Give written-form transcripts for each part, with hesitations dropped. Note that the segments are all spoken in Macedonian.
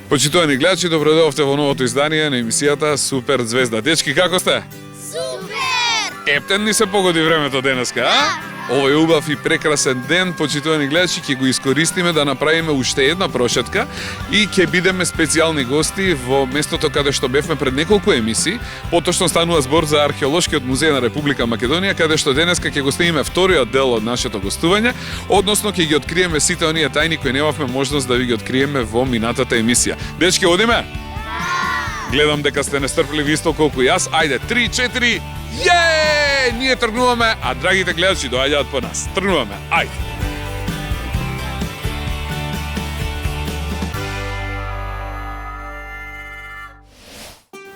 Почитувани гледачи, добредовте во новото издание на емисијата Супер Звезда. Дечки, како сте? Супер! Ептен ни се погоди времето денеска, а? Овој убав и прекрасен ден, почитувани гледачи, ќе го искористиме да направиме уште една прошетка и ќе бидеме специјални гости во местото каде што бевме пред неколку емисии. Поточно станува збор за Археолошкиот музеј на Република Македонија, каде што денеска ќе го снимиме вториот дел од нашето гостување, односно ќе ги откриеме сите оние тајни кои немавме можност да ви ги откриеме во минатата емисија. Дечки, одиме? Гледам дека сте нестрпливи исто колку јас. Ајде, 3, 4, Ние тргнуваме, а драгите гледачи доаѓаат по нас. Тргнуваме, ајде!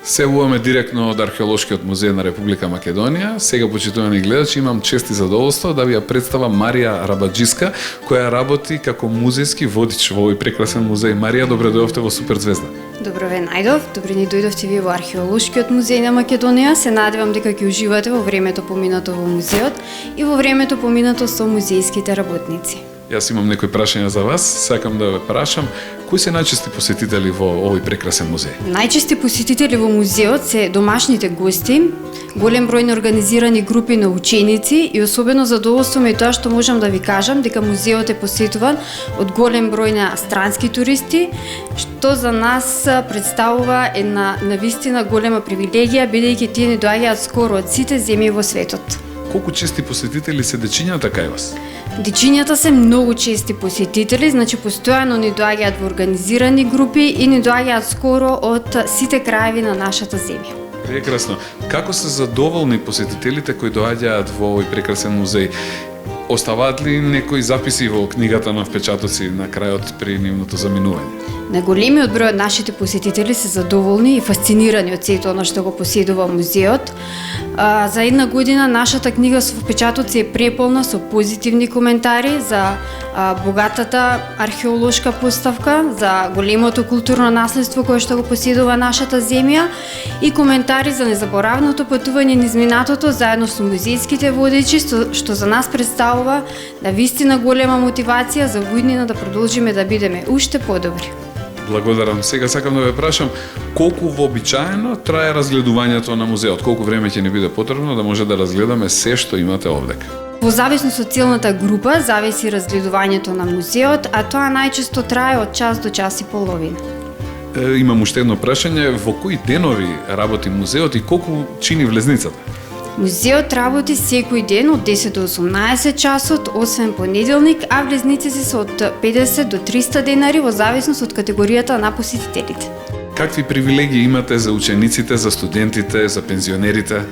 Се уваме директно од Археолошкиот музеј на Република Македонија. Сега, почитувани гледачи, имам чест и задоволство да ви ја представам Марија Рабаджиска, која работи како музејски водич во овој прекрасен музеј. Марија, добре дојдовте во Супер Звезда. Добро ве најдов, добре ни дојдовте вие во Археолошкиот музеј на Македонија. Се надевам дека ќе уживате во времето поминато во музеот и во времето поминато со музејските работници. Јас имам некои прашања за вас. Сакам да ве прашам, кои се најчести посетители во овој прекрасен музеј? Најчести посетители во музеот се домашните гости, голем број на организирани групи на ученици и особено задоволство ми е тоа што можам да ви кажам дека музеот е посетуван од голем број на странски туристи, што за нас представува една навистина голема привилегија, бидејќи тие ни доаѓаат скоро од сите земји во светот. Колку чести посетители се дечињата кај вас? Дечињата се многу чести посетители, значи постојано ни доаѓаат во организирани групи и ни доаѓаат скоро од сите краеви на нашата земја. Прекрасно. Како се задоволни посетителите кои доаѓаат во овој прекрасен музеј? Оставаат ли некои записи во книгата на впечатоци на крајот при нивното заминување? На големиот број од нашите посетители се задоволни и фасцинирани од сето она што го поседува музеот. За една година нашата книга со впечатоци е преполна со позитивни коментари за богатата археолошка поставка, за големото културно наследство кое што го поседува нашата земја и коментари за незаборавното патување низ минатото заедно со музејските водичи, што за нас представува навистина голема мотивација за воиднина да продолжиме да бидеме уште подобри. Благодарам. Сега сакам да ве прашам колку вообичаено трае разгледувањето на музеот, колку време ќе ни биде потребно да може да разгледаме се што имате овдека. Во зависност од целната група зависи разгледувањето на музеот, а тоа најчесто трае од час до час и половина. Имам уште едно прашање, во кои денови работи музеот и колку чини влезницата? Музеот работи секој ден од 10 до 18 часот, освен понеделник, а влезниците се од 50 до 300 денари во зависност од категоријата на посетителите. Какви привилегии имате за учениците, за студентите, за пензионерите?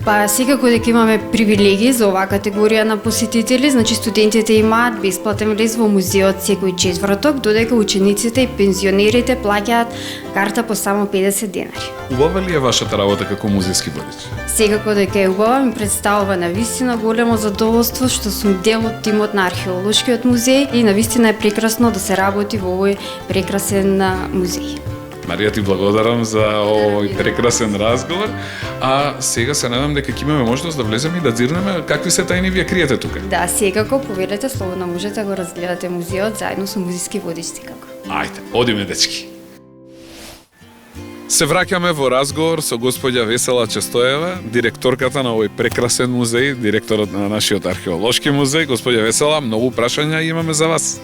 Па секако дека имаме привилегии за оваа категорија на посетители, значи студентите имаат бесплатен влез во музеот секој четврток, додека учениците и пензионерите плаќаат карта по само 50 денари. Убава ли е вашата работа како музејски водич? Секако дека е убава, ми представува навистина големо задоволство што сум дел од тимот на Археолошкиот музеј и навистина е прекрасно да се работи во овој прекрасен музеј. Марија, ти благодарам за овој прекрасен разговор. А сега се надам дека ќе имаме можност да влеземе и да дзирнеме какви се тајни вие криете тука. Да, секако повелете, слободно можете да го разгледате музеот заедно со музејски водич секако. Ајде, одиме дечки. Се враќаме во разговор со господја Весела Честоева, директорката на овој прекрасен музеј, директорот на нашиот археолошки музеј. Господја Весела, многу прашања имаме за вас.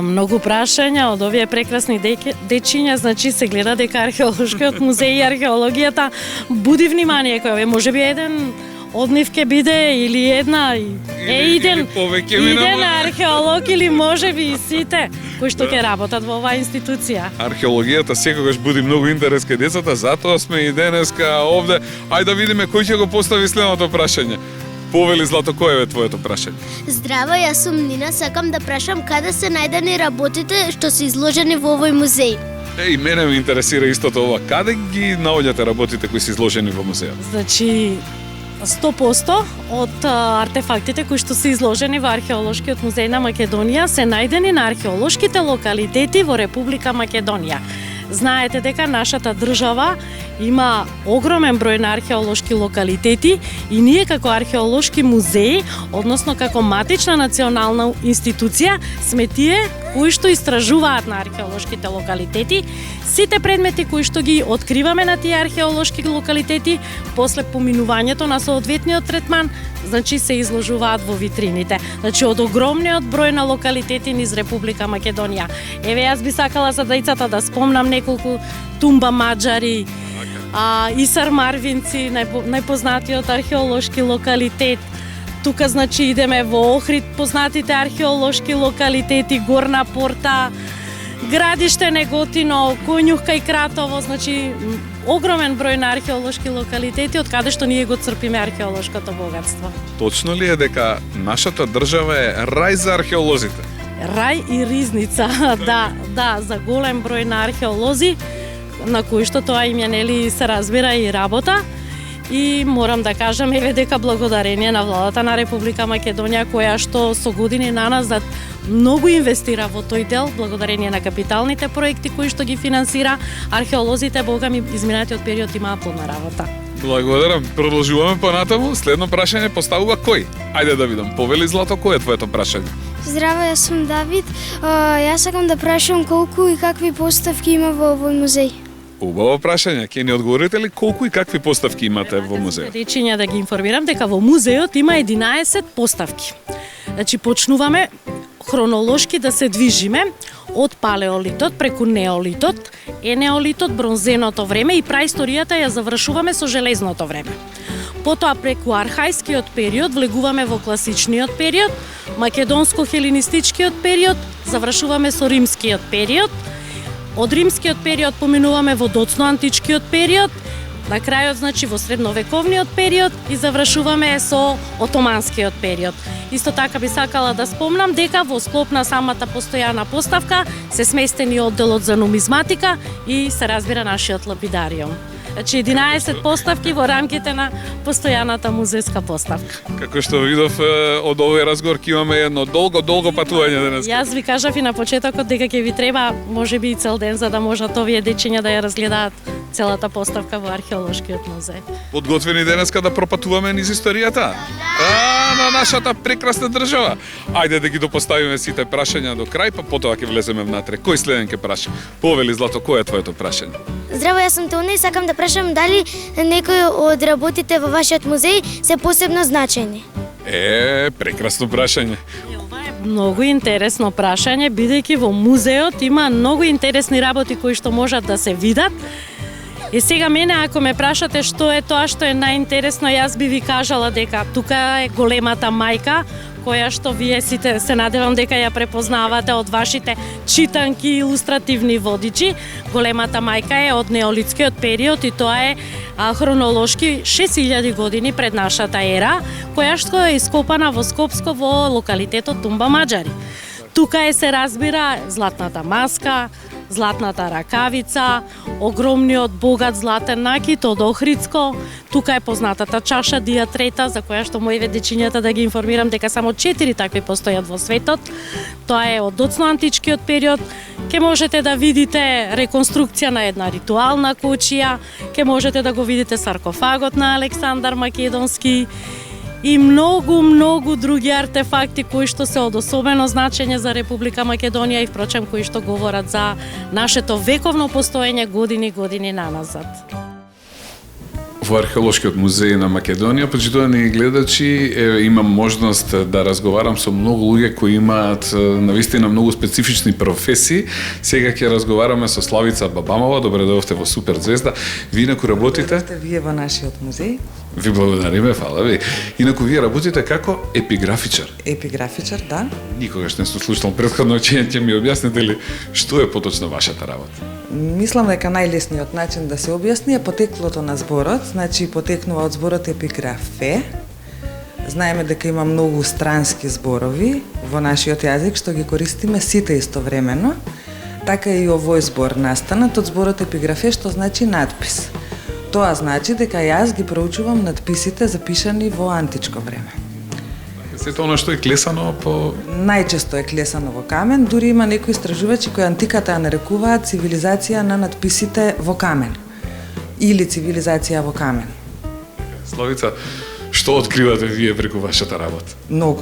Многу прашања од овие прекрасни дечиња, значи се гледа дека археолошкиот музеј и археологијата буди внимание кој можеби еден од нив ќе биде или една иден археолог или можеби и сите кои што ќе работат во оваа институција. Археологијата секогаш буди многу интерес кај децата, затоа сме и денеска овде. Ајде да видиме кој ќе го постави следното прашање. Повели Злато, кој е твоето прашање? Здраво, јас сум Нина, сакам да прашам каде се најдени работите што се изложени во овој музеј. И мене ме интересира истото ова. Каде ги наоѓате работите кои се изложени во музеот? Значи 100% од артефактите кои што се изложени во Археолошкиот музеј на Македонија се најдени на археолошките локалитети во Република Македонија. Знаете дека нашата држава има огромен број на археолошки локалитети и ние како археолошки музеи, односно како матична национална институција, сме тие кои што истражуваат на археолошките локалитети. Сите предмети кои што ги откриваме на тие археолошки локалитети, после поминувањето на соодветниот третман, значи се изложуваат во витрините. Значи од огромниот број на локалитети низ Република Македонија. Еве јас би сакала за дејцата да спомнам неколку: Тумба Маџари, Исар Марвинци, најпознатиот археолошки локалитет. Тука значи идеме во Охрид, познатите археолошки локалитети, Горна Порта, Градиште, Неготино, Коњух кај Кратово, значи огромен број на археолошки локалитети од каде што ние го црпиме археолошкото богатство. Точно ли е дека нашата држава е рај за археолозите? Рај и ризница, да, за голем број на археолози, на кои што тоа им е, нели, се разбира и работа. И морам да кажам еве дека благодарение на владата на Република Македонија, која што со години наназад многу инвестира во тој дел, благодарение на капиталните проекти кои што ги финансира, археолозите, богами, изминатиот период имаа плодна работа. Благодарам. Продолжуваме понатаму. Следно прашање поставува кој? Ајде да видам. Повели Злато, кој е твоето прашање? Здраво, јас сум Давид. Јас сакам да прашам колку и какви поставки има во овој музеј. Убаво прашање. Ќе ни одговорите ли колку и какви поставки имате во музејот? Следичиња да ги информирам дека во музејот има 11 поставки. Значи почнуваме хронолошки да се движиме од палеолитот преку неолитот, енеолитот, бронзеното време и праисторијата ја завршуваме со железното време. Потоа преку архајскиот период влегуваме во класичниот период, македонско-хеленистичкиот период, завршуваме со римскиот период. Од римскиот период поминуваме во доцно-античкиот период, на крајот, значи, во средновековниот период и завршуваме со отоманскиот период. Исто така би сакала да спомнам дека во склоп на самата постојана поставка се сместени одделот за нумизматика и се разбира нашиот лапидариум. Значи 11 поставки во рамките на постојаната музејска поставка. Како што видов од овој разговор, ќе имаме едно долго патување денес. Јас ви кажав и на почетокот дека ќе ви треба можеби и цел ден за да можат овие дечиња да ја разгледаат целата поставка во археолошкиот музеј. Подготвени денеска да пропатуваме низ историјата? На нашата прекрасна држава. Ајде да ги допоставиме сите прашања до крај, па потоа ќе влеземе внатре. Кој следен ќе праша? Повели Злато, кој е твоето прашање? Здраво, јас сум Тони и сакам да прашам дали некои од работите во вашиот музеј се посебно значајни. Прекрасно прашање. Ова е многу интересно прашање, бидејќи во музеот има многу интересни работи кои што можат да се видат. И сега мене, ако ме прашате што е тоа што е најинтересно, јас би ви кажала дека тука е големата мајка, која што вие сите се надевам дека ја препознавате од вашите читанки и илустративни водичи. Големата мајка е од неолитскиот период и тоа е хронолошки 6000 години пред нашата ера, која што е ископана во Скопско во локалитетот Тумба Маџари. Тука е, се разбира, златната маска, златната ракавица, огромниот богат златен накит од Охридско. Тука е познатата чаша диатрета, за која што моите дечињата да ги информирам дека само 4 такви постојат во светот. Тоа е од доцно-античкиот период. Ке можете да видите реконструкција на една ритуална кучија, ке можете да го видите саркофагот на Александар Македонски и многу други артефакти кои што се од особено значење за Република Македонија и впрочем кои што говорат за нашето вековно постоење години наназад. Во Археолошкиот музеј на Македонија, почитувани гледачи, имам можност да разговарам со многу луѓе кои имаат навистина многу специфични професии. Сега ќе разговараме со Славица Бабамова. Добре дојдовте во Супер Звезда. Ви инаку работите? Добре вие во нашиот музеј. Ви благодариме, фала ви. Инаку вие работите како епиграфичар. Епиграфичар, да. Никогаш не сум слушнал претходно учење, ќе ми објасните ли што е поточно вашата работа? Мислам дека најлесниот начин да се објасни е потеклото на зборот, значи потекнува од зборот епиграфе. Знаеме дека има многу странски зборови во нашиот јазик што ги користиме сите истовремено. Така и овој збор настанат од зборот епиграфе, што значи надпис. Тоа значи дека јас ги проучувам надписите запишани во античко време. Сето она што е клесано по... Најчесто е клесано во камен, дури има некои истражувачи кои антиката ја нарекуваат цивилизација на надписите во камен. или цивилизација во камен. Славица, што откривате вие преку вашата работа? Многу.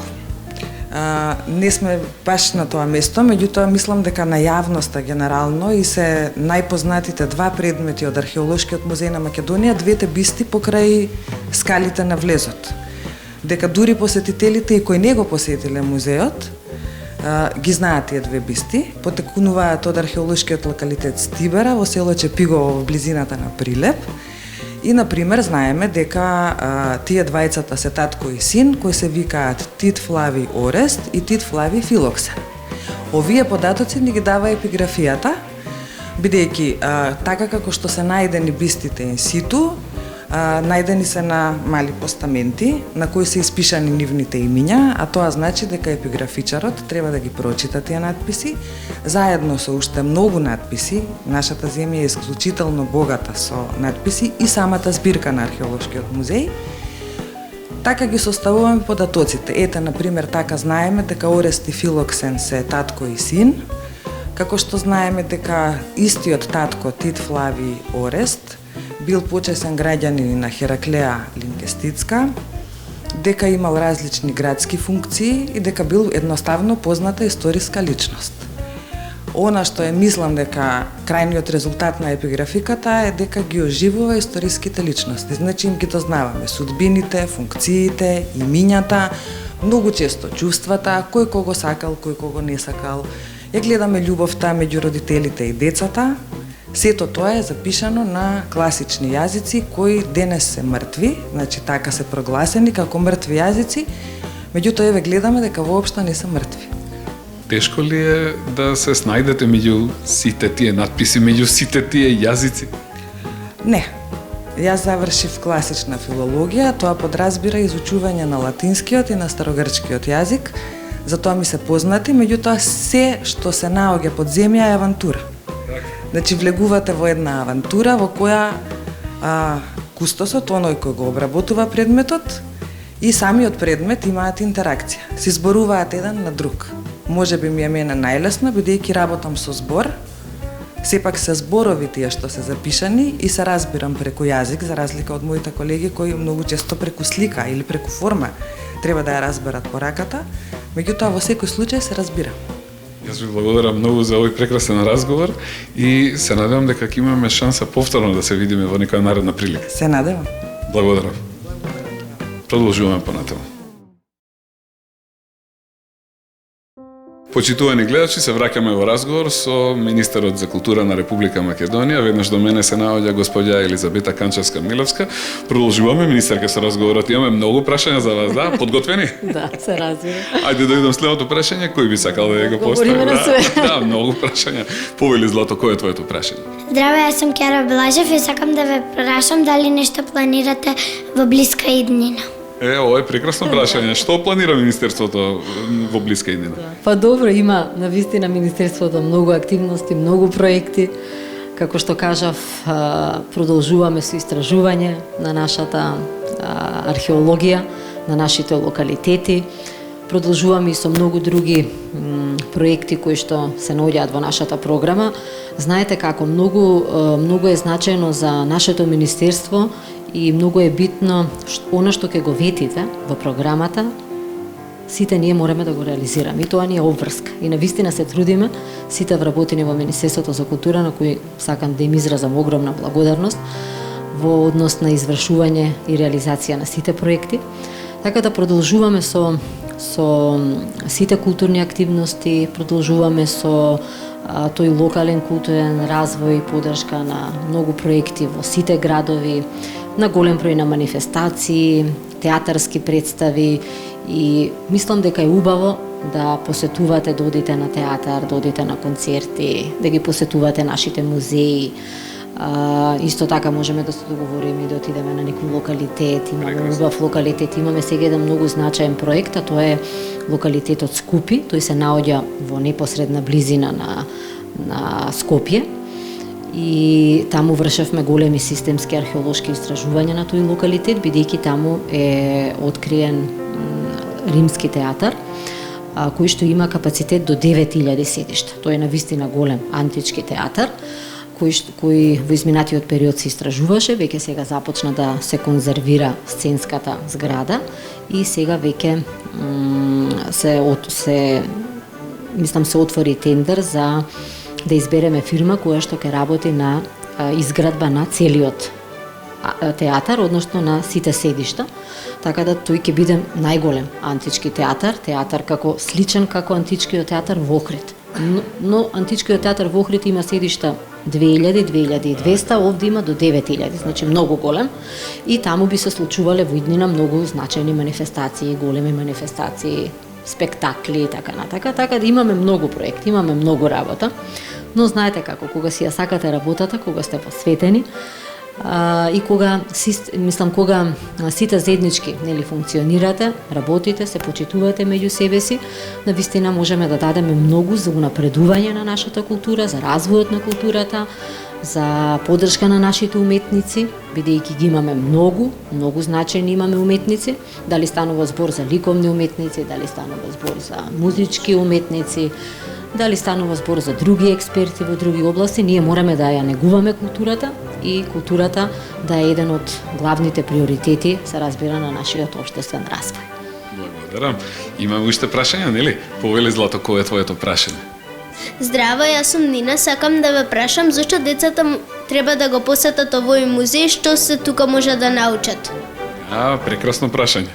Не сме баш на тоа место, меѓутоа мислам дека на јавноста генерално и се најпознатите два предмети од Археолошкиот музеј на Македонија, двете бисти покрај скалите на влезот. Дека дури посетителите и кои не го посетиле музеот, ги знаат тие две бисти, потекнуваат од археолошкиот локалитет Стибера во село Чепигово во близината на Прилеп. И, например, знаеме дека тие двајцата се татко и син, кои се викаат Тит Флави Орест и Тит Флави Филоксен. Овие податоци ни ги дава епиграфијата, бидејќи така како што се најдени бистите ин ситу, најдени се на мали постаменти, на кои се испишани нивните имиња, а тоа значи дека епиграфичарот треба да ги прочита тие надписи, заедно со уште многу надписи. Нашата земја е исклучително богата со надписи и самата збирка на Археолошкиот музеј. Така ги составуваме податоците. Ете, например, така знаеме дека Орест и Филоксен се татко и син, како што знаеме дека истиот татко Тит Флави Орест бил почесен граѓанин на Хераклеа Линкестицка, дека имал различни градски функции и дека бил едноставно позната историска личност. Она што мислам дека крајниот резултат на епиграфиката е дека ги оживува историските личности. Значи им ги дознаваме судбините, функциите, имињата, многу често чувствата, кој кого сакал, кој кого не сакал. Ја гледаме љубовта меѓу родителите и децата. Сето тоа е запишано на класични јазици кои денес се мртви, значи така се прогласени како мртви јазици, меѓутоа еве гледаме дека воопшто не се мртви. Тешко ли е да се снајдете меѓу сите тие надписи, меѓу сите тие јазици? Не. Јас завршив класична филологија, тоа подразбира изучување на латинскиот и на старогрчкиот јазик, затоа ми се познати, меѓутоа се што се наоѓа под земја е авантура. Значи влегувате во една авантура во која кустосот, оној кој го обработува предметот и самиот предмет имаат интеракција. Се зборуваат еден на друг. Може би ми е мене најлесно, бидејќи работам со збор, сепак се зборови тие што се запишани и се разбирам преку јазик, за разлика од моите колеги кои многу често преку слика или преку форма треба да ја разберат пораката, меѓутоа во секој случај се разбира. Јас ви благодарам многу за овој прекрасен разговор и се надевам дека ќе имаме шанса повторно да се видиме во некоја наредна прилика. Се надевам. Благодарам. Продолжуваме понатаму. Почитувани гледачи, се враќаме во разговор со министерот за култура на Република Македонија. Веднаш до мене се наоѓа господја Елизабета Канчевска-Милевска. Продолжуваме, министерка, со разговорот. Имаме многу прашања за вас, да? Подготвени? Да, се разбира. Ајде да идам следното прашање, кој би сакал да ја го постави? Говориме на све. Да, многу прашања. Повели Злато, кој е твоето прашање? Здраво, јас сум Кера Блажев и сакам да ве прашам дали нешто планирате во блиска иднина. Ова е прекрасно прашање. Што планира Министерството во блиска иднина? Па добро, има навистина Министерството многу активности, многу проекти. Како што кажав, продолжуваме со истражување на нашата археологија, на нашите локалитети. Продолжуваме и со многу други проекти кои што се наоѓаат во нашата програма. Знаете како многу е значајно за нашето министерство и многу е битно она што ќе го ветите во програмата, сите ние мораме да го реализираме. И тоа ни е обврска. И навистина се трудиме, сите вработени во Министерството за култура, на кои сакам да им изразам огромна благодарност во однос на извршување и реализација на сите проекти. Така да продолжуваме со сите културни активности, продолжуваме со тој локален културен развој, поддршка на многу проекти во сите градови, на голем број на манифестации, театарски представи и мислам дека е убаво да посетувате, да одите на театар, да одите на концерти, да ги посетувате нашите музеи. Исто така можеме да се договориме и да отидеме на некој локалитет, имаме убав локалитет, имаме сега еден многу значаен проект, а тоа е локалитетот Скупи, тој се наоѓа во непосредна близина на Скопје и таму вршевме големи системски археолошки истражувања на тој локалитет, бидејќи таму е откриен римски театар, кој што има капацитет до 9000 седишта. Тој е навистина голем антички театар, кој во изминатиот период се истражуваше, веќе сега започна да се конзервира сценската зграда и сега веќе се отвори тендер за да избереме фирма која што ќе работи на изградба на целиот театар, односно на сите седишта, така да тој ќе биде најголем антички театар како сличен како античкиот театар во Охрид. Но античкиот театар во Охрид има седишта 2000-2200, овде има до 9000, значи многу голем. И таму би се случувале во иднина многу значајни манифестации, големи манифестации, спектакли и така натака, така да имаме многу проекти, имаме многу работа. Но знаете како, кога си ја сакате работата, кога сте посветени, и кога сите заеднички функционирате, работите, се почитувате меѓу себе си, навистина можеме да дадеме многу за унапредување на нашата култура, за развојот на културата, за поддршка на нашите уметници, бидејќи ги имаме многу значајни имаме уметници, дали станува збор за ликовни уметници, дали станува збор за музички уметници, дали станува збор за други експерти во други области, ние мораме да ја негуваме културата и културата да е еден од главните приоритети, се разбира, на нашиот општествен развој. Благодарам. Имаме уште прашања, нели? Повели Злато, кој е твоето прашање? Здраво, јас сум Нина, сакам да ве прашам зашто децата треба да го посетат овој музеј, што се тука може да научат? Прекрасно прашање.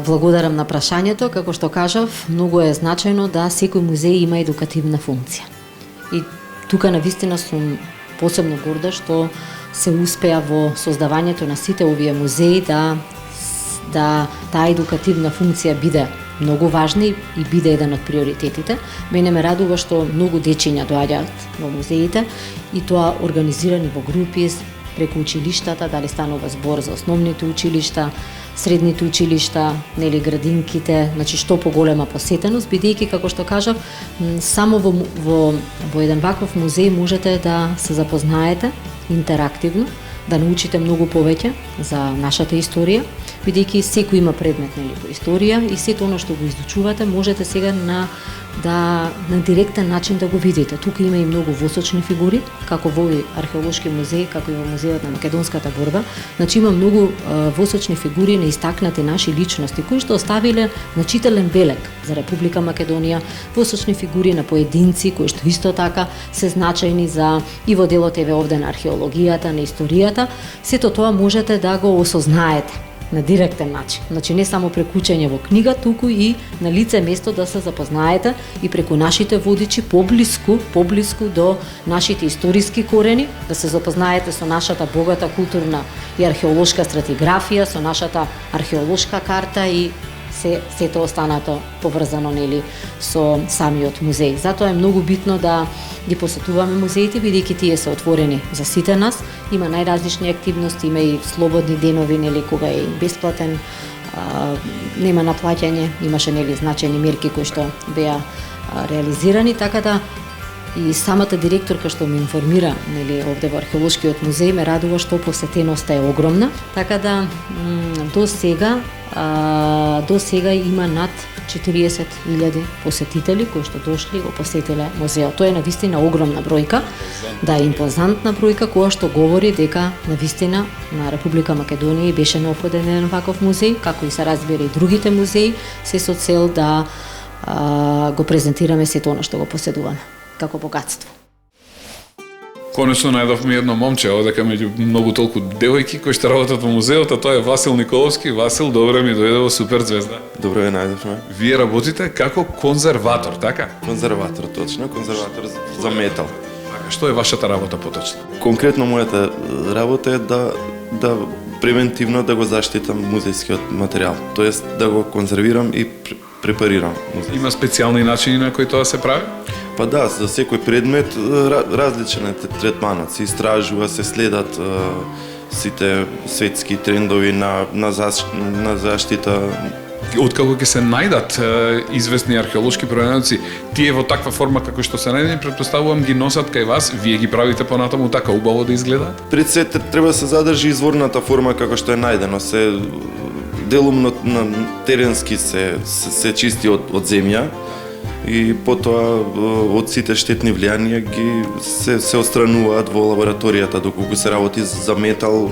Благодарам на прашањето, како што кажав, многу е значајно да секој музеј има едукативна функција. И тука навистина сум посебно горда што се успеа во создавањето на сите овие музеи да таа едукативна функција биде многу важна и биде еден од приоритетите. Мене ме радува што многу дечиња доаѓаат во музеите и тоа организирани во групи преку училиштата, дали станува збор за основните училишта, средните училишта, нели градинките, значи што поголема посетеност, бидејќи како што кажав, само во еден ваков музеј можете да се запознаете интерактивно, да научите многу повеќе за нашата историја, бидејќи секој има предмет нели по историја и сето оно што го изучувате можете сега на директен начин да го видите. Тука има и многу восочни фигури, како во овој археолошки музеј, како и во музејот на македонската борба. Значи има многу восочни фигури на истакнати наши личности кои што оставиле значителен белег за Република Македонија, восочни фигури на поединци кои што исто така се значајни за и во делот еве овде на археологијата, на историјата. Сето тоа можете да го осознаете на директен начин. Значи не само преку учење во книга, туку и на лице место да се запознаете и преку нашите водичи поблиску до нашите историски корени, да се запознаете со нашата богата културна и археолошка стратиграфија, со нашата археолошка карта и сето останато поврзано нели со самиот музеј. Затоа е многу битно да ги посетуваме музеите, бидејќи тие се отворени за сите нас. Има најразлични активности, има и слободни денови, нели кога е бесплатен, нема наплаќање, имаше нели значајни мерки кои што беа реализирани, така да и самата директорка што ме информира нели овде во археолошкиот музеј ме радува што посетеноста е огромна, така да до сега има над 40.000 посетители кои што дошли и го посетиле музеот. Тоа е навистина огромна бројка, да е импозантна бројка која што говори дека навистина на Република Македонија беше неопходен еден ваков музеј, како и се разбира и другите музеи, се со цел да го презентираме сето она што го поседуваме како богатство. Конечно најдовме едно момче одека меѓу многу толку девојки кои што работат во музеот, а тоа е Васил Николовски. Васил, добре ми дојде во Супер Звезда. Добро ве најдовме. Вие работите како конзерватор, така? Конзерватор, точно, конзерватор за метал. Така, што е вашата работа поточно? Конкретно мојата работа е да превентивно да го заштитам музејскиот материјал, тоест да го конзервирам и препарирам музеј. Има специјални начини на кои тоа се прави? Па да, за секој предмет различен е третманот, се истражува, се следат сите светски трендови на заштита. Откако ќе се најдат известни археолошки пронајдоци, тие во таква форма како што се најдени, претпоставувам ги носат кај вас, вие ги правите понатаму така убаво да изгледаат? Пред се треба да се задржи изворната форма како што е најдено, се делумно на теренски се чисти од земја. и потоа од сите штетни влијанија се отстрануваат во лабораторијата, доколку се работи за метал,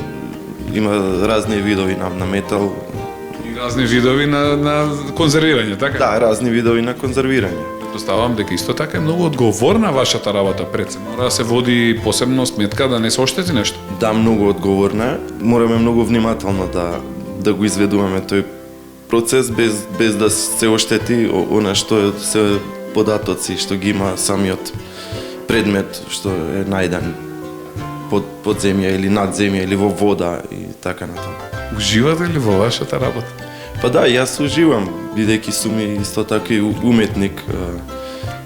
има разни видови на метал. И разни видови на конзервирање, така? Да, разни видови на конзервирање. Предпоставам дека исто така е многу одговорна вашата работа пред се. Мора да се води посебно сметка да не се оштети нешто. Да, многу одговорна. Мораме многу внимателно да го изведуваме тој процес без да се оштети она што се податоци што ги има самиот предмет што е најден под земја или над земја или во вода и така натаму. Уживате ли во вашата работа? Па да, јас уживам, бидејќи сум и исто така и уметник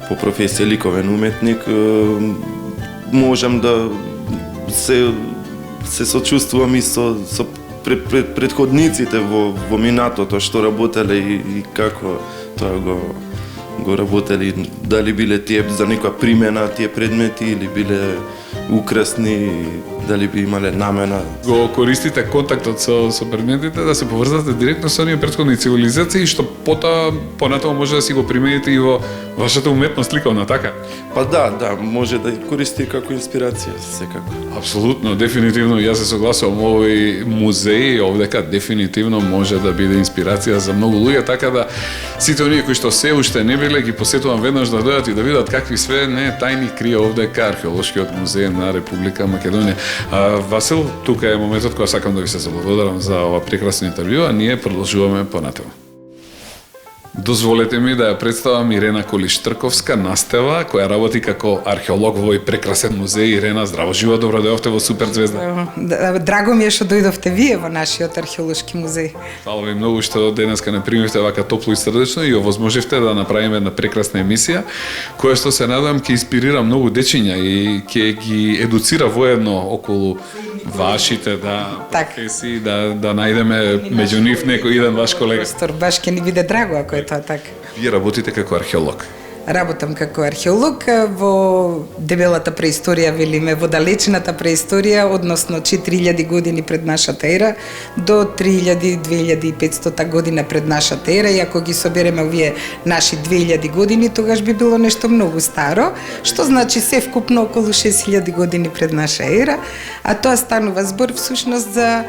по професија, ликовен уметник, можам да се сочувствувам и со предходниците во минатото што работеле и како тоа го работели, дали биле тие за некоја примена тие предмети или биле украсни, дали би имале намена. Го користите контактот со предметите да се поврзате директно со оние претходни цивилизации што понатаму може да си го примените и во вашата уметност ликовна, така? Па да, може да користи како инспирација, секако. Апсолутно, дефинитивно, јас се согласувам, овој музеј овдека дефинитивно може да биде инспирација за многу луѓе, така да сите оние кои што се уште не биле, ги посетувам веднаш да дојдат и да видат какви све не тајни крие овдека археолошкиот музеј на Република Македонија. Васил, тука е моментот кога сакам да ви се заблагодарам за ова прекрасно интервју, а ние продолжуваме понатаму. Дозволете ми да ја представам Ирена Колиш-Трковска, настева, која работи како археолог во овој прекрасен музеј. Ирена, здраво жива, добро дојдовте во Супер Звезда. Драго ми е што дојдовте вие во нашиот археолошки музеј. Фала ви многу што денеска не примивте вака топло и срдечно и овозможивте да направиме една прекрасна емисија, која што се надевам ќе инспирира многу дечиња и ќе ги едуцира воедно околу вашите професии, да најдеме меѓу нив некој еден ваш колега. Баш ќе ни биде драго ако е тоа така. Вие работите како археолог. Работам како археолог во дебелата преисторија, велиме, во далечната преисторија, односно 4000 години пред нашата ера до 3000-2500 година пред нашата ера, и ако ги собереме овие наши 2000 години, тогаш би било нешто многу старо, што значи се вкупно околу 6000 години пред наша ера, а тоа станува збор всушност за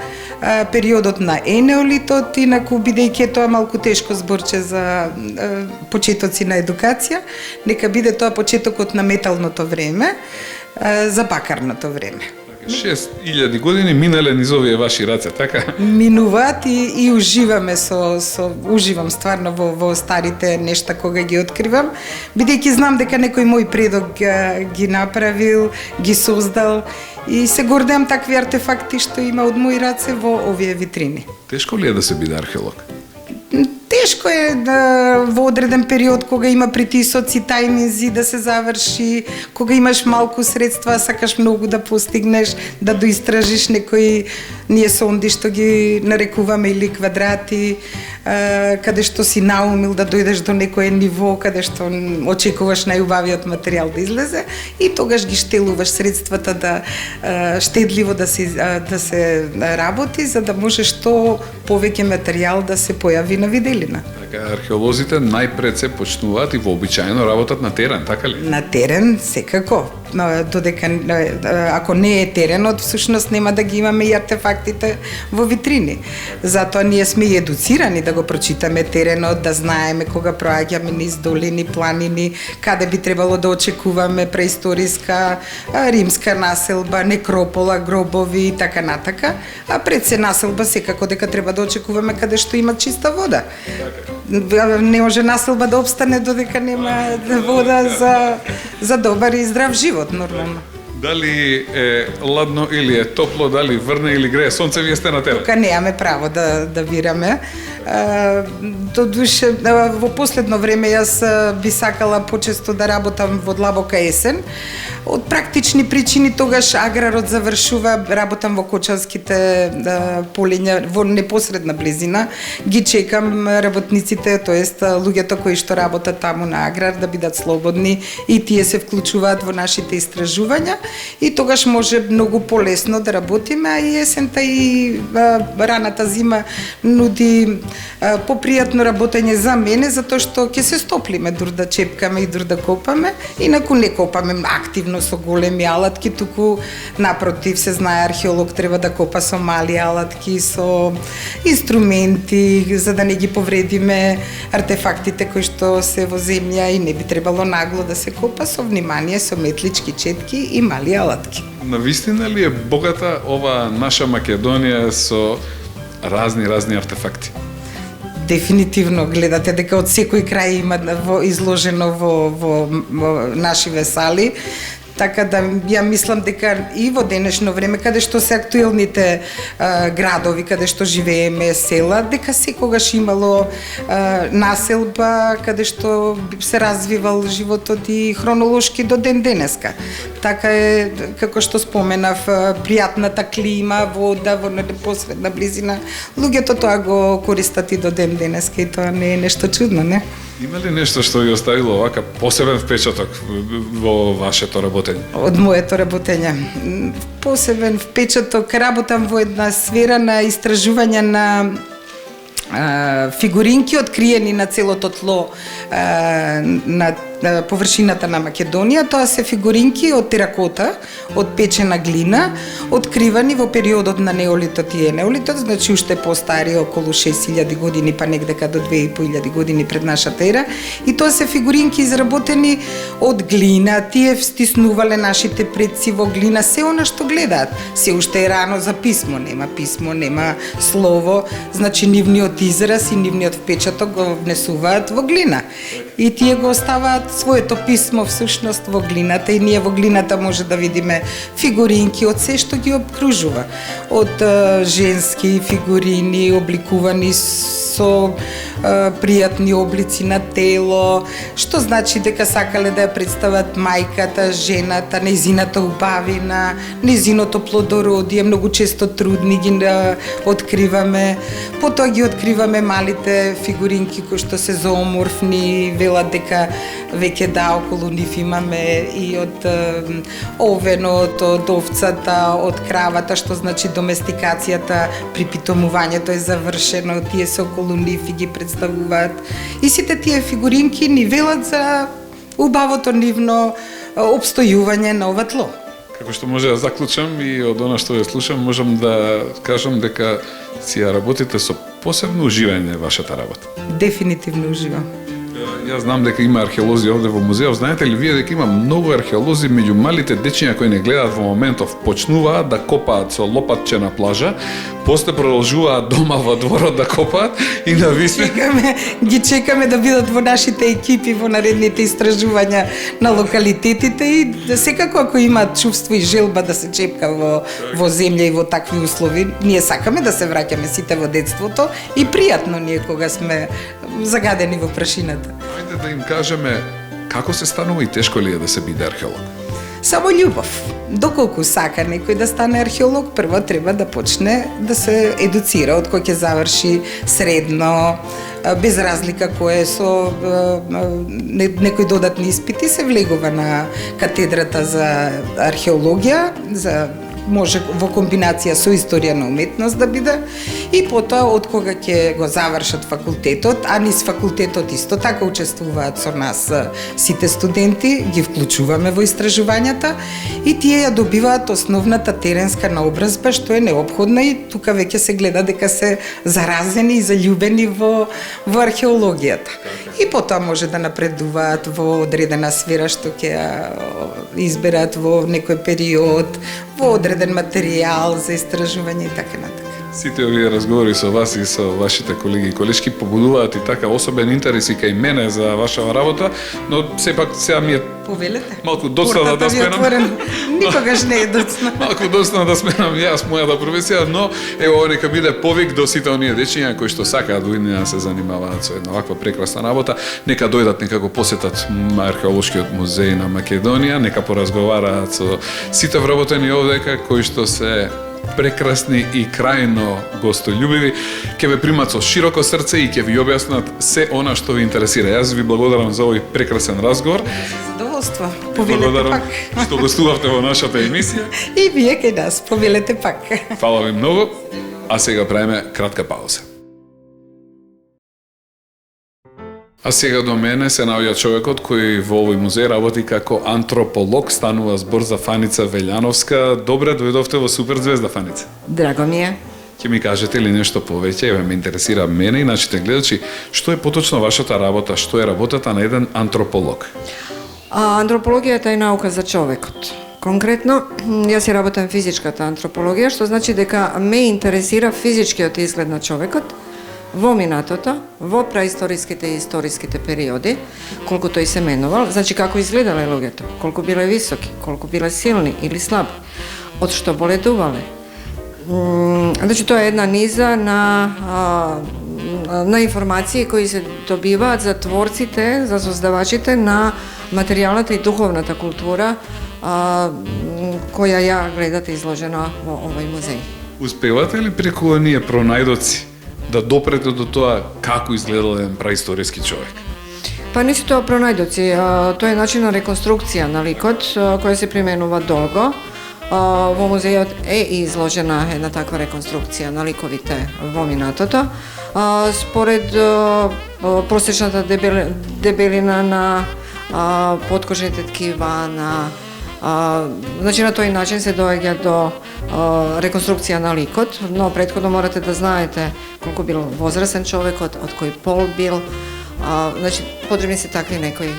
периодот на енеолитот, инаку бидејќи тоа малку тешко зборче за почетоци на едукација, нека биде тоа почетокот на металното време, за бакарното време. 6000 години минале низ овие ваши раце, така? Минуваат и уживаме уживам стварно во старите нешта кога ги откривам, бидејќи знам дека некој мој предок ги направил, ги создал и се гордеам такви артефакти што има од мои раце во овие витрини. Тешко ли е да се биде археолог? Тешко е во одреден период кога има притисоци, тајминзи да се заврши, кога имаш малку средства, сакаш многу да постигнеш, да доистражиш некои ние сонди што ги нарекуваме или квадрати, каде што си наумил да дојдеш до некое ниво, каде што очекуваш најубавиот материјал да излезе и тогаш ги штелуваш средствата да штедливо да се работи за да може што повеќе материјал да се појави на виделина. Така, археолозите најпред се почнуваат и вообичаено работат на терен, така ли? На терен, секако. Додека, ако не е теренот, всушност нема да ги имаме и артефактите во витрини. Затоа ние сме и едуцирани да го прочитаме теренот, да знаеме кога проаѓаме низ долини, планини, каде би требало да очекуваме преисториска, римска населба, некропола, гробови и така натака. А пред се населба секако дека треба да очекуваме каде што има чиста вода. Не може населба да обстане додека нема вода за добар и здрав живот, нормално. Дали е ладно или е топло, дали врне или грее сонце, вие сте на терен? Тука немаме право да бираме. Додуше, во последно време јас би сакала почесто да работам во длабока есен. Од практични причини тогаш аграрот завршува, работам во кочанските полиња во непосредна близина. Ги чекам работниците, тоест луѓето кои што работат таму на аграр да бидат слободни и тие се вклучуваат во нашите истражувања. и тогаш може многу полесно да работиме, а и есента и раната зима нуди попријатно работење за мене, затоа што ќе се стоплиме дур да чепкаме и дур да копаме, инаку не копаме активно со големи алатки, туку напротив, се знае археолог треба да копа со мали алатки, со инструменти, за да не ги повредиме артефактите кои што се во земја и не би требало нагло да се копа, со внимание, со метлички, четки и мали алатки. Навистина ли е богата ова наша Македонија со разни артефакти? Дефинитивно, гледате дека од секој крај има изложено во нашиве сали, така да ја мислам дека и во денешно време, каде што се актуелните градови, каде што живееме, села, дека секогаш имало населба, каде што се развивал животот и хронолошки до ден денеска. Така е, како што споменав, пријатната клима, вода во непосредна близина, луѓето тоа го користат и до ден денеска и тоа не е нешто чудно, не? Има ли нешто што ви оставило овака посебен впечаток во вашето работење? Од моето работење. Посебен впечаток, работам во една сфера на истражување на фигуринки откриени на целото тло на површината на Македонија. Тоа се фигуринки од теракота, од печена глина, откривани во периодот на неолитот и енеолитот, значи уште постари, околу 6000 години, па негдека до 2500 години пред нашата ера. И тоа се фигуринки изработени од глина. Тие стиснувале нашите предци во глина, се она што гледаат. Се уште е рано за писмо, нема слово, значи нивниот израз и нивниот впечаток го внесуваат во глина. И тие го оставаат своето писмо всушност во глината, и ние во глината може да видиме фигуринки од се што ги обкружува. Од женски фигурини обликувани со пријатни облици на тело, што значи дека сакале да ја представат мајката, жената, незината убавина, незиното плодородие, многу често трудни ги откриваме. Потоа ги откриваме малите фигуринки кои што се зооморфни, велат дека веќе околу нив имаме и од овенот, од овцата, од кравата, што значи доместикацијата, припитомувањето е завршено, тие се околу нив и ги представуваат. И сите тие фигуринки ни велат за убавото нивно обстојување на ова тло. Како што може да заклучам и од она што ја слушам, можам да кажам дека си ја работите со посебно уживање вашата работа. Дефинитивно уживам. Јас знам дека има археолози овде во музеот. Знаете ли вие дека има многу археолози меѓу малите дечиња кои не гледаат во моментов, почнуваат да копаат со лопатче на плажа, после продолжуваат дома во дворот да копаат и навистина ги чекаме да бидат во нашите екипи во наредните истражувања на локалитетите и секако ако имаат чувство и желба да се чепка во земја и во такви услови, ние сакаме да се враќаме сите во детството и пријатно ние кога сме загадени во прашината. Ајде да им кажеме како се станува и тешко ли е да се биде археолог? Само љубов. Доколку сака некој да стане археолог, прво треба да почне да се едуцира од кој ќе заврши средно, без разлика кој е со некои додатни испити, се влегува на катедрата за археологија, може во комбинација со историја на уметност да биде, и потоа од кога ќе го завршат факултетот, а низ факултетот исто така учествуваат со нас сите студенти, ги вклучуваме во истражувањата и тие ја добиваат основната теренска наобразба што е неопходна, и тука веќе се гледа дека се заразени и заљубени во археологијата. И потоа може да напредуваат во одредена сфера што ќе изберат во некој период, во одреден материјал за истражување и така натака. Сите овие разговори со вас и со вашите колеги и колешки побудуваат и така особен интерес и кај мене за вашава работа, но сепак сега ми е повелете. Малку доцна да сменам. Никогаш не е доцна. Малку доцна да сменам јас мојата професија, но ево нека биде повик до сите оние дечиња кои што сакаат да се занимаваат со една ваква прекрасна работа, нека дојдат, нека го посетат археолошкиот музеј на Македонија, нека поразговараат со сите вработени овдека кои што се прекрасни и крајно гостољубиви, ќе ве примат со широко срце и ќе ви објаснат се она што ви интересира. Јас ви благодарам за овој прекрасен разговор. задоволство. Повелете Благодарам пак. што гостувавте во нашата емисија. И вие кај нас, повелете пак. Фала ви многу. А сега правиме кратка пауза. А сега до мене се наоѓа човекот кој во овој музеј работи како антрополог, станува збор за Фаница Велјановска. Добре дојдовте во Суперзвезда, Фаница. Драго ми е. Ќе ми кажете ли нешто повеќе? Еве ме интересира мене и нашите гледачи, што е поточно вашата работа, што е работата на еден антрополог? Антропологијата е наука за човекот. Конкретно, јас си работам физичката антропологија, што значи дека ме интересира физичкиот изглед на човекот во минатото, во праисториските и историските периоди, колку тој се менувал, значи како изгледале луѓето, колку биле високи, колку биле силни или слаби, од што боледувале. Значи тоа е една низа на информации кои се добиваат за творците, за создавачите на материјалната и духовната култура која ја гледате изложена во овој музеј. Успевате ли преку оние пронајдоци да допрете до тоа како изгледал еден праисториски човек? Па не се тоа пронајдоци, тоа е начин на реконструкција на ликот која се применува долго. Во музејот е изложена една таква реконструкција на ликовите во минатото. Според просечната дебелина на подкожните ткива, значи на тој начин се доаѓа до реконструкција на ликот, но претходно морате да знаете колку бил возрастен човекот, од кој пол бил, значи потребни се такви некои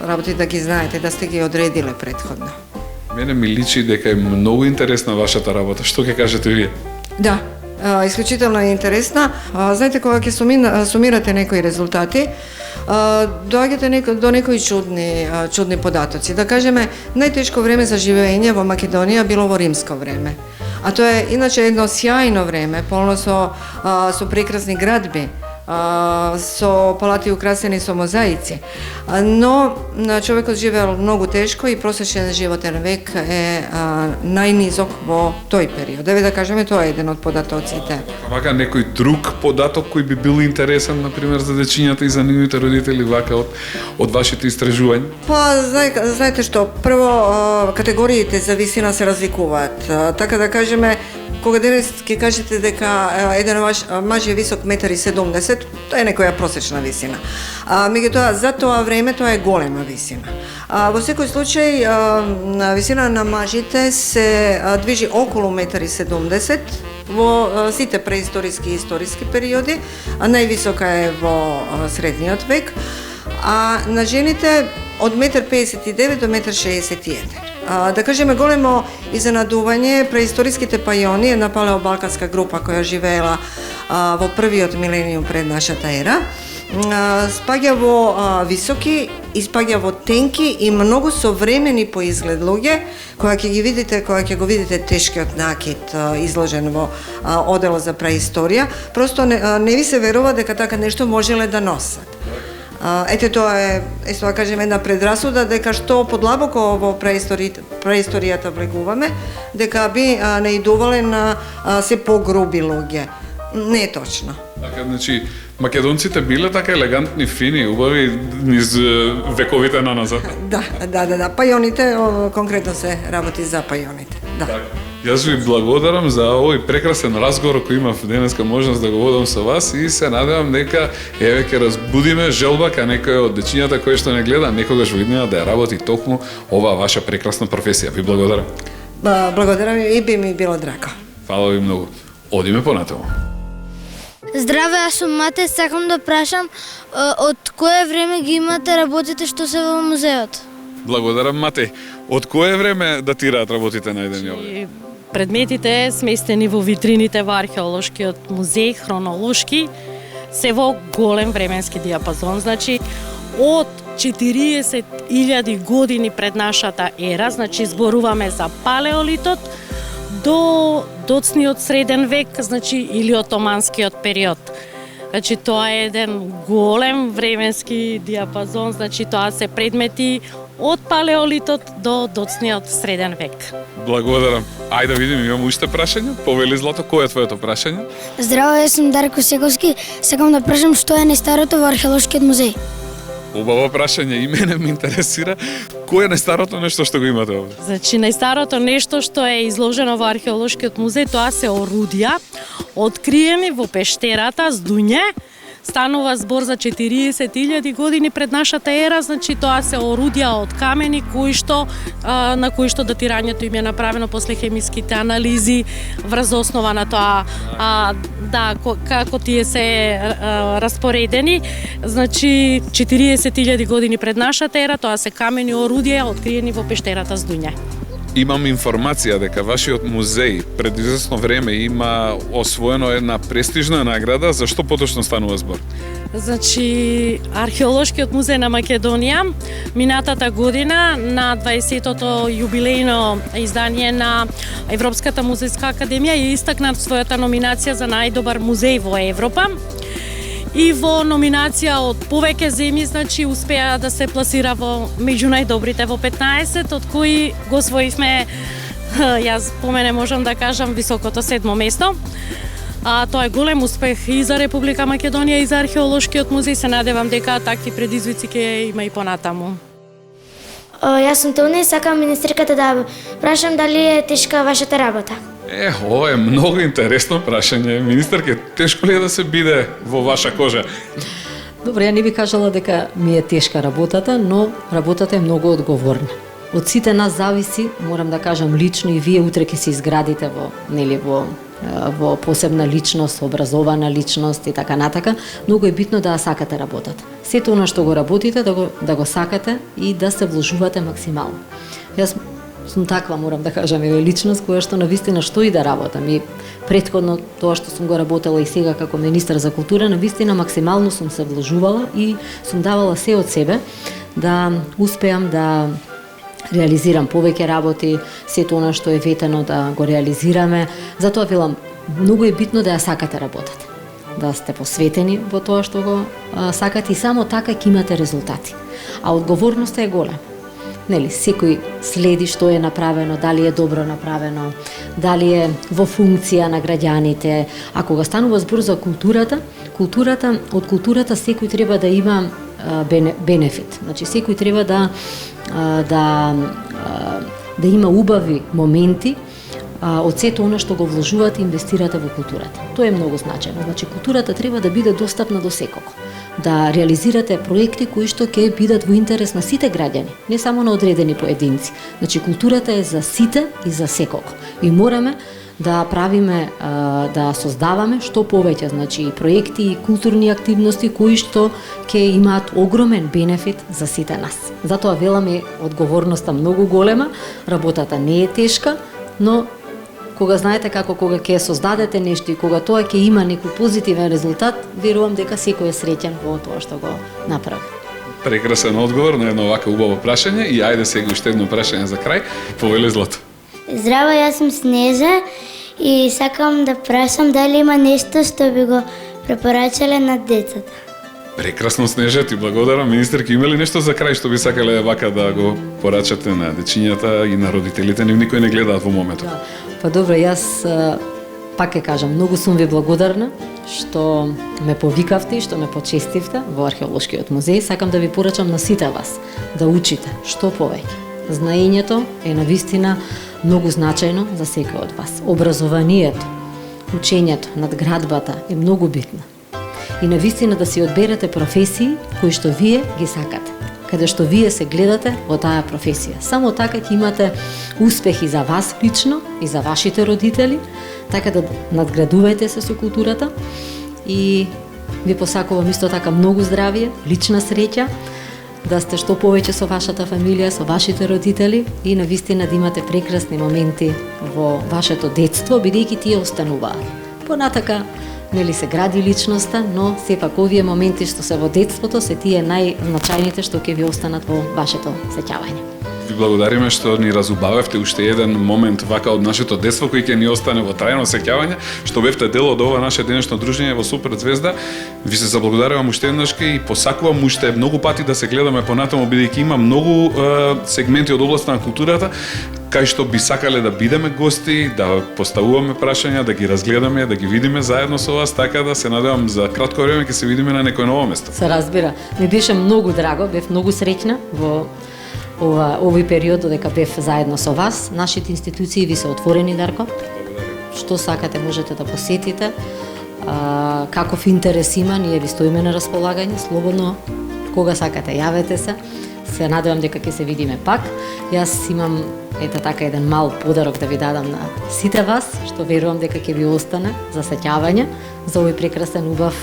работи да ги знаете, да сте ги одредиле претходно. Мене ми личи дека е многу интересна вашата работа. Што ќе кажете вие? Да, исклучително е интересна. Знаете, кога ќе сумирате некои резултати, доаѓате до некои чудни податоци. Да кажеме, најтешко време за живење во Македонија било во римско време. А тоа е иначе едно сјајно време, полно со прекрасни градби, со палати украсени со мозаици. Но човекот живеел многу тешко и просечен животен век е најнизок во тој период. Еве да кажеме, тоа е еден од податоците. Вака некој друг податок кој би бил интересен, например, за дечињата и за нивните родители вака од вашите истражувања? Па, знаете што, прво категориите за висина се разликуваат. Така да кажеме, кога денес ќе кажете дека еден маж е висок 1,70 м, тоа е некоја просечна висина. Меѓутоа, за тоа време тоа е голема висина. Во секој случај, висина на мажите се движи околу 1,70 м во сите преисториски и историски периоди, а највисока е во средниот век, а на жените од 1,59 м до 1,61 м. Да кажеме, големо изненадување, преисториските пајони, една палеобалканска група која живеела во првиот милениум пред нашата ера, спаѓа во високи и спаѓа во тенки и многу современи по изглед луѓе, кога ќе го видите тешкиот накид изложен во оделот за преисторија, просто не ви се верува дека така нешто можеле да носат. Ете, тоа е, да кажем, една предрасуда дека што подлабоко во преисторијата влегуваме, дека би наидувале на се погруби луѓе. Не е точно. Така, значи, македонците биле така елегантни, фини, убави низ вековите на назад. Да. Пајоните, конкретно се работи за пајоните. Да. Так. Јас ви благодарам за овој прекрасен разговор кој имав денеска можност да го водам со вас и се надевам дека еве ќе разбудиме желба кај некој од дечињата кои што не гледа некогаш во иднина да ја работи токму оваа ваша прекрасна професија. Ви благодарам. Благодарам и би ми било драго. Фала ви многу. Одиме понатаму. Здраве, јас сум Мате, сакам да прашам од кое време ги имате работите што се во музеот? Благодарам, Матеј. Од кое време датираат работите на еден јавен? Предметите сместени во витрините во археолошкиот музеј, хронолошки, се во голем временски диапазон, значи од 40.000 години пред нашата ера, значи зборуваме за палеолитот, до доцниот среден век, значи или отоманскиот период. Значи тоа е еден голем временски диапазон, значи тоа се предмети од палеолитот до доцниот среден век. Благодарам. Ајде да видим, имам уште прашање. Повели Злато, кој е твоето прашање? Здраво, јас сум Дарко Сековски, сакам да прашам што е најстарото во археолошкиот музеј. Убаво прашање, и мене ме интересира кој е најстарото нешто што го имате овде? Значи, најстарото нешто што е изложено во археолошкиот музеј, тоа се орудија, откриени во пештерата Здуње. Станува збор за 40.000 години пред нашата ера, значи тоа се орудија од камени на кои што датирањето им е направено после хемиските анализи врз основа на тоа како тие се распоредени. Значи 40.000 години пред нашата ера, тоа се камени орудија откриени во пештерата Здуње. Имам информација дека вашиот музеј пред известно време има освоено една престижна награда. За што поточно станува збор? Значи, Археолошкиот музеј на Македонија минатата година на 20-тото јубилејно издание на Европската музејска академија ја истакна својата номинација за најдобар музеј во Европа. И во номинација од повеќе земји, значи, успеа да се пласира меѓу најдобрите во 15, од кои го освоивме, јас по мене можам да кажам, високото 7-мо место. Тоа е голем успех и за Република Македонија и за Археолошкиот музеј. Се надевам дека такви предизвици ќе има и понатаму. Јас сум Тони и сакам министерката да прашам дали е тешка вашата работа. Ова е многу интересно прашање. Министерке, тешко ли е да се биде во ваша кожа? Добре, ја не би кажала дека ми е тешка работата, но работата е многу одговорна. Од сите нас зависи, морам да кажам лично, и вие утре ќе се изградите во посебна личност, образована личност и така натака. Многу е битно да сакате работата. Сето она што го работите, да го сакате и да се вложувате максимално. Јас сум таква, морам да кажам, личност која што навистина што и да работам. И претходно тоа што сум го работела и сега како министар за култура, навистина максимално сум се вложувала и сум давала се од себе да успеам да реализирам повеќе работи, сето она што е ветено да го реализираме. Затоа велам, многу е битно да ја сакате работата, да сте посветени во тоа што го сакате и само така ќе имате резултати. А одговорноста е голема. Нели, секој следи што е направено, дали е добро направено, дали е во функција на граѓаните. А кога станува збор за културата, од културата секој треба да има бенефит. Значи секој треба да има убави моменти од сето оно што го вложувате и инвестирате во културата. Тоа е многу значајно. Значи културата треба да биде достапна до секого. Да реализирате проекти кои што ќе бидат во интерес на сите граѓани, не само на одредени поединци. Значи културата е за сите и за секого. И мораме да правиме, да создаваме што повеќе, значи и проекти и културни активности кои што ќе имаат огромен бенефит за сите нас. Затоа веламе, одговорноста многу голема, работата не е тешка, но кога знаете кога ќе создадете нешто и кога тоа ќе има некој позитивен резултат, верувам дека секој е среќен во тоа што го направи. Прекрасен одговор на едно вака убаво прашање и ајде сега уште едно прашање за крај. Повели Злато. Здраво, јас сум Снежа и сакам да прашам дали има нешто што би го препорачале на децата. Прекрасно, Снежа, ти благодарам. Министерки, има ли нешто за крај што би сакале вака да го порачате на дечињата и на родителите? Никој не гледаат во моментот. Па добро, јас пак ќе кажам, многу сум ви благодарна што ме повикавте и што ме почестивте во Археолошкиот музеј. Сакам да ви порачам на сите вас да учите што повеќе. Знаењето е навистина многу значајно за секој од вас. Образованието, учењето, надградбата е многу битна. И навистина да си одберете професии кои што вие ги сакате, каде што вие се гледате во таа професија. Само така ќе имате успехи за вас лично и за вашите родители, така да надградувајте се со културата и ви посакувам исто така многу здравје, лична среќа, да сте што повеќе со вашата фамилија, со вашите родители и навистина да имате прекрасни моменти во вашето детство, бидејќи тие остануваат. Понатака, нели се гради личноста, но сепак овие моменти што се во детството се тие најзначајните што ќе ви останат во вашето сеќавање. Ви благодариме што ни разубавевте уште еден момент вака од нашето детство кој ќе ни остане во трајно сеќавање, што бевте дел од ова наше денешно дружење во Супер Звезда. Ви се заблагодарувам уште еднаш и посакувам уште многу пати да се гледаме понатаму, бидејќи има многу сегменти од областа на културата кај што би сакале да бидеме гости, да поставуваме прашања, да ги разгледаме, да ги видиме заедно со вас, така да се надевам за кратко време ќе се видиме на некој ново место. Се разбира. Ми беше многу драго, бев многу среќна во овој период додека бев заедно со вас. Нашите институции ви се отворени, Дарко. Што сакате можете да посетите. Каков интерес има, ние ви стоиме на располагање, слободно, кога сакате, јавете се. Се надевам дека ќе се видиме пак. Јас имам ете така еден мал подарок да ви дадам на сите вас, што верувам дека ќе ви остане за сеќавање за овој прекрасен убав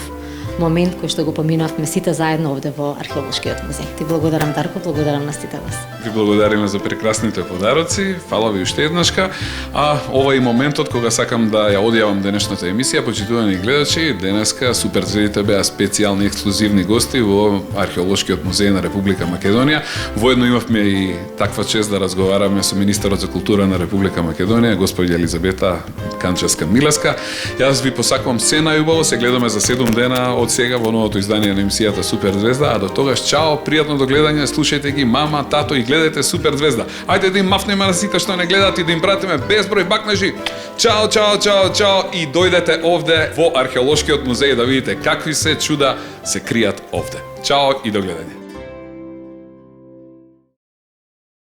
момент кој што го поминавме сите заедно овде во Археолошкиот музеј. Ти благодарам, Дарко, благодарам на сите вас. Ви благодариме за прекрасните подароци, фала ви уште еднашка. А ова е моментот кога сакам да ја одјавам денешната емисија, почитувани гледачи. Денеска суперзвездите беа специјални ексклузивни гости во Археолошкиот музеј на Република Македонија. Воедно имавме и таква чест да разговараме со министерот за култура на Република Македонија, господја Елизабета Канчевска-Милеска. Јас ви посакувам се најубаво, се гледаме за 7 дена од сега во новото издание на емисијата Супер Звезда, а до тогаш чао, пријатно до гледање, слушајте ги мама, тато и гледате Супер Звезда. Ајде да им мафнеме на сите што не гледат и да им пратиме безброј бакнежи. Чао, чао, чао, чао и дојдете овде во Археолошкиот музеј да видите какви се чуда се кријат овде. Чао и до гледање.